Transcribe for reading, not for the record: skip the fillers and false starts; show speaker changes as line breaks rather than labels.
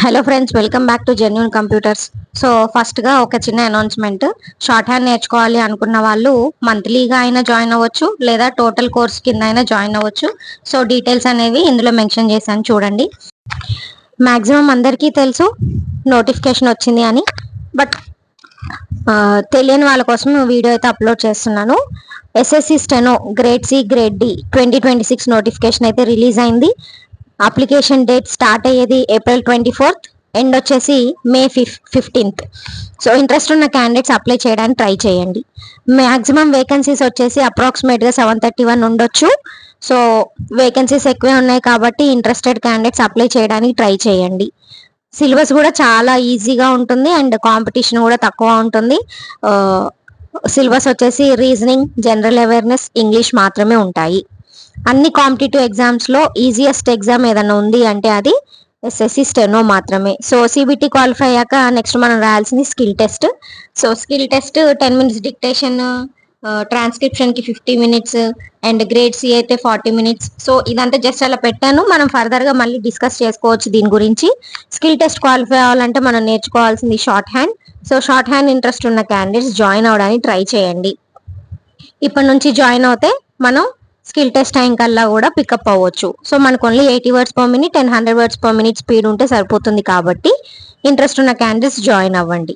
Hello friends, welcome back to genuine computers. So ఫస్ట్గా ఒక చిన్న అనౌన్స్మెంట్. షార్ట్ హ్యాండ్ నేర్చుకోవాలి అనుకున్న వాళ్ళు మంత్లీగా అయినా జాయిన్ అవ్వచ్చు, లేదా టోటల్ కోర్స్ కింద అయినా జాయిన్ అవ్వచ్చు. సో డీటెయిల్స్ అనేవి ఇందులో మెన్షన్ చేశాను, చూడండి. మ్యాక్సిమం అందరికీ తెలుసు నోటిఫికేషన్ వచ్చింది అని, బట్ తెలియని వాళ్ళ కోసం వీడియో అయితే అప్లోడ్ చేస్తున్నాను. SSC steno grade C grade D 2026 notification అయితే రిలీజ్ అయింది. అప్లికేషన్ డేట్ స్టార్ట్ అయ్యేది April 24th, ఎండ్ వచ్చేసి May 15th. సో ఇంట్రెస్ట్ ఉన్న క్యాండిడేట్స్ అప్లై చేయడానికి ట్రై చేయండి. మ్యాక్సిమం వేకెన్సీస్ వచ్చేసి అప్రాక్సిమేట్గా 731 ఉండొచ్చు. సో వేకెన్సీస్ ఎక్కువే ఉన్నాయి కాబట్టి ఇంట్రెస్టెడ్ క్యాండిడేట్స్ అప్లై చేయడానికి ట్రై చేయండి. సిలబస్ కూడా చాలా ఈజీగా ఉంటుంది అండ్ కాంపిటీషన్ కూడా తక్కువ ఉంటుంది. సిలబస్ వచ్చేసి రీజనింగ్, జనరల్ అవేర్నెస్, ఇంగ్లీష్ మాత్రమే ఉంటాయి. అన్ని కాంపిటేటివ్ ఎగ్జామ్స్ లో ఈజియెస్ట్ ఎగ్జామ్ ఏదైనా ఉంది అంటే అది ఎస్ఎస్సి స్టెనో మాత్రమే. సో సిబిటి క్వాలిఫై అయ్యాక నెక్స్ట్ మనం రాయాల్సింది skill test. So skill test 10 minutes dictation, transcription కి 50 minutes అండ్ గ్రేడ్ సి అయితే 40 minutes. సో ఇదంతా జస్ట్ అలా పెట్టాను, మనం ఫర్దర్ గా మళ్ళీ డిస్కస్ చేసుకోవచ్చు దీని గురించి. స్కిల్ టెస్ట్ క్వాలిఫై అవ్వాలంటే మనం నేర్చుకోవాల్సింది short hand. So short hand interest ఉన్న క్యాండిడేట్స్ జాయిన్ అవడానికి ట్రై చేయండి. ఇప్పటి నుంచి జాయిన్ అవుతే మనం స్కిల్ టెస్ట్ టైం కల్లా కూడా పికప్ అవ్వచ్చు. సో మనకు only 80 words per minute and 100 words per minute speed ఉంటే సరిపోతుంది. కాబట్టి ఇంట్రెస్ట్ ఉన్న క్యాండిడేట్స్ జాయిన్ అవ్వండి.